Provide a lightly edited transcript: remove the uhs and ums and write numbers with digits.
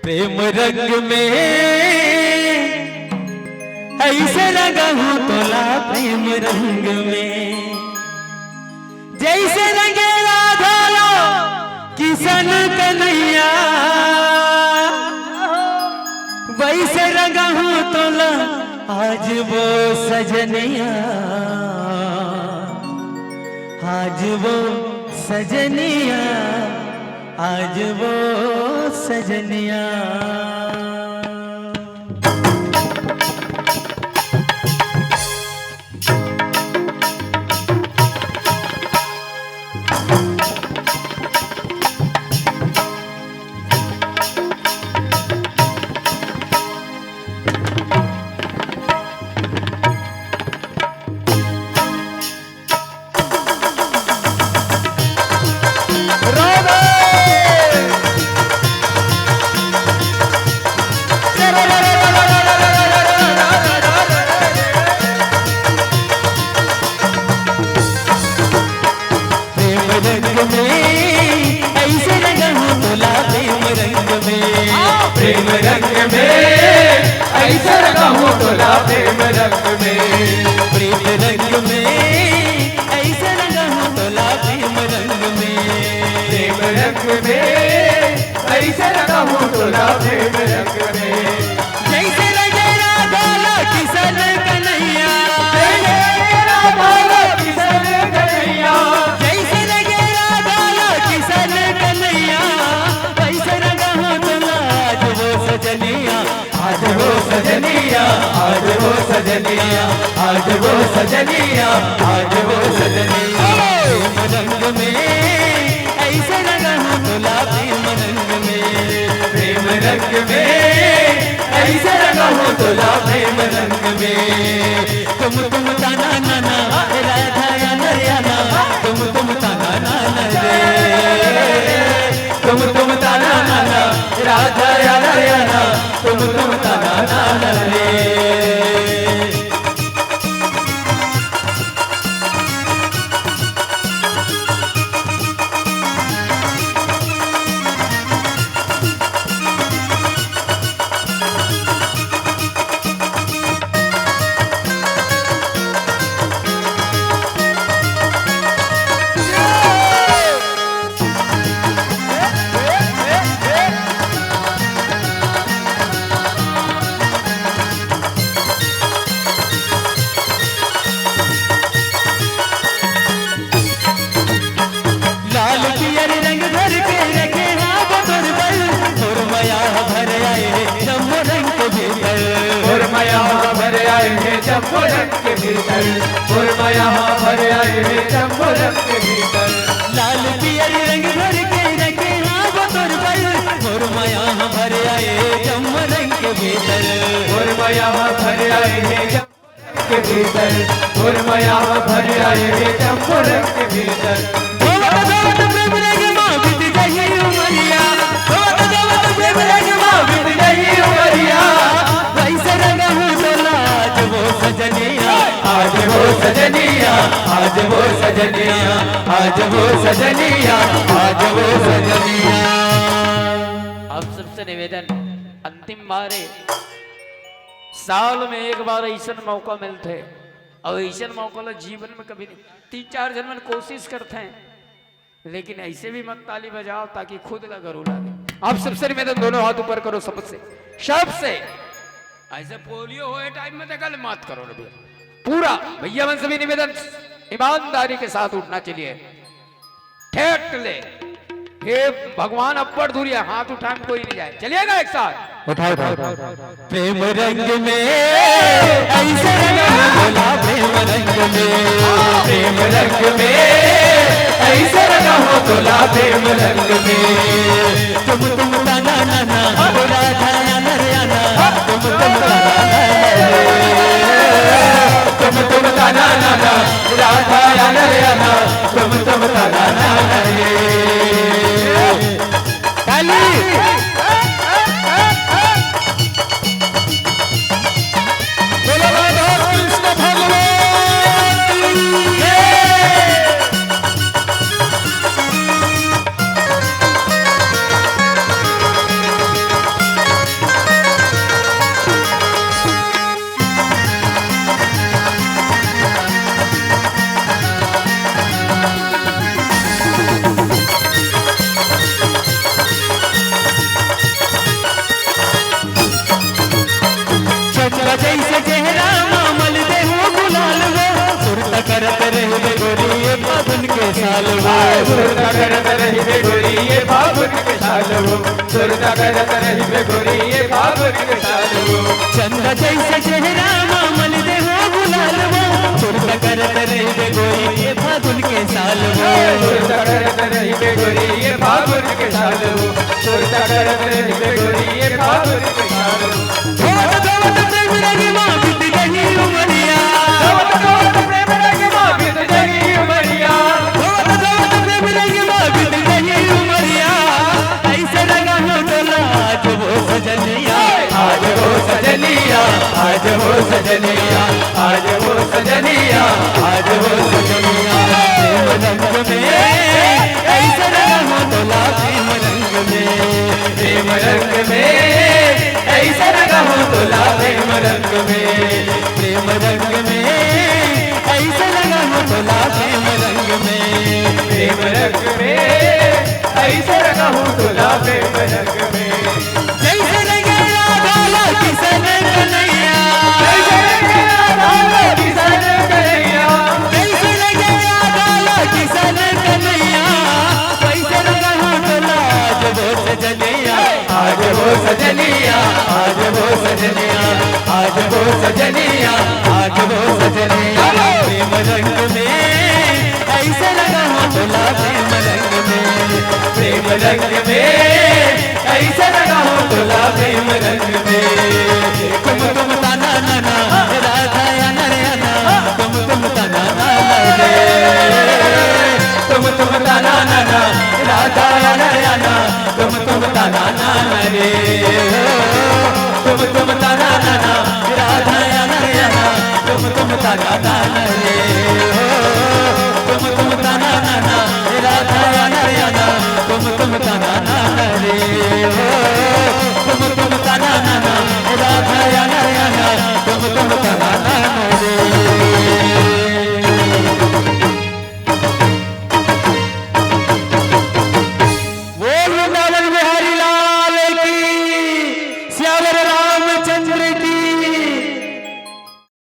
प्रेम रंग में ऐसे रंगा हूँ तोला प्रेम रंग में, जैसे रंगे राधा किशन कन्हैया, वैसे रंगा हूँ तोला आज वो सजनिया, आज वो सजनिया, आज वो सजनिया। प्रेम रंग में ऐसे रंगा हूँ तोला प्रेम रंग में, प्रेम रंग में ऐसे रंगा हूँ तोला प्रेम रंग में, प्रेम रंग में ऐसे रंगा हूँ तोला प्रेम रंग में। जैसे रंगे राधा किशन कन्हैया, राधा किशन कन्हैया, जैसे रंगे राधा किशन कन्हैया, वैसे रंगा हूँ तोला आज वो सजनिया, आज वो सजनिया, आज वो सजनिया, आज वो सजनिया, आज वो सजनिया। प्रेम रंग में ऐसे रंगा हूँ तोला प्रेम रंग में, प्रेम रंग में ऐसे रंगा हूँ तोला प्रेम रंग में। तुम ताना नाना राधा या नरियाना, तुम ताना नाना रे, तुम ताना नाना राधा या नरियाना, तुम ताना नाना रे। लाल पियर रंग भर के रखे हाँ बदर बल, और माया भर आए जम्मू रंग के भीतर, और माया भर आए हैं जम्मू रंग के भीतर, और माया भर आए हैं जम्मू रंग के भीतर। लाल पियर रंग भर के रखे हाँ बदर बल, और माया भर आए जम्मू रंग के भीतर, और माया भर आए हैं जम्मू रंग के भीतर, और माया भर आए हैं जम्मू रंग के भीतर। प्रेम रंग माँ बीत गई उमरिया, प्रेम रंग माँ बीत गई उमरिया, वैसे रंगा हूँ तोला आज वो सजनिया, आज वो सजनिया, आज वो सजनिया, आज वो सजनिया, आज वो सजनिया। आप सबसे निवेदन, अंतिम बार है, साल में एक बार ऐसा मौका मिलते है, और ऐसा मौका ला जीवन में कभी नहीं, 3-4 जन्म कोशिश करते हैं, लेकिन ऐसे भी मत ताली बजाओ ताकि खुद ना करो लगे। आप सबसे निवेदन, दोनों हाथ ऊपर करो सबसे, सबसे ऐसे पोलियो हुए टाइम में गल मत करो रे भैया, पूरा भैया मन सभी निवेदन ईमानदारी के साथ उठना चाहिए, ठेठ ले, हे भगवान अपर दूरिया, हाथ उठाए कोई नहीं जाए, चलिएगा एक साथ उठाओ प्रेम रंग में ऐसे रंगा हूँ तोला प्रेम रंग में, प्रेम रंग में ऐसे रंगा हूँ तोला प्रेम रंग में। तुम ताना नाना राधा या नरियाना, तुम ताना नाना, तुम ताना नाना राधा या नरियाना, तुम ताना नाना रे। रही बे गोरी ये फागुन के साल हो सुरता करत रही बे गोरी ये फागुन के साल हो चंदा जैसा चेहरा मामल दे हो गुलाल वो सुरता करत रही बे गोरी ये फागुन के साल वो सुरता करत रही बे गोरी ये फागुन के साल हो सुरता करत रही बे गोरी ये फागुन के साल हो धोवत धोवत प्रेम रंग माँ बीत गई उमरिया धोवत धोवत प्रेम रंग माँ बीत गई उमरिया धोवत धोवत प्रेम रंग माँ बीत गई उमरिया ऐसे लगा हो डोला आज वो सजनिया आज वो सजनिया आज वो सजनिया आज वो सजनिया आज वो सजनिया प्रेम रंग में ऐसे लगा हो डोला प्रेम रंग में प्रेम रंग में ऐसा लगा हो तोला प्रेम रंग में प्रेम रंग में ऐसे लगा हो डोला प्रेम रंग में प्रेम रंग में ऐसा लगा हो तोला प्रेम रंग में जैसे लगे राधा किशन कन्हैया जैसे लगे राधा किशन कन्हैया जैसे लगे राधा किशन कन्हैया वैसे लगा हो डोला आज वो सजनिया आज वो सजनिया आज वो सजनिया आज वो सजनिया आज वो सजनिया प्रेम रंग में ऐसे लगा हो डोला प्रेम रंग में प्रेम रंग में ऐसा लगा हो तोला प्रेम रंग में तुम ताना नाना राधा या नरयाना तुम ताना नाना रे तुम ताना नाना राधा या नरयाना तुम ताना नाना रे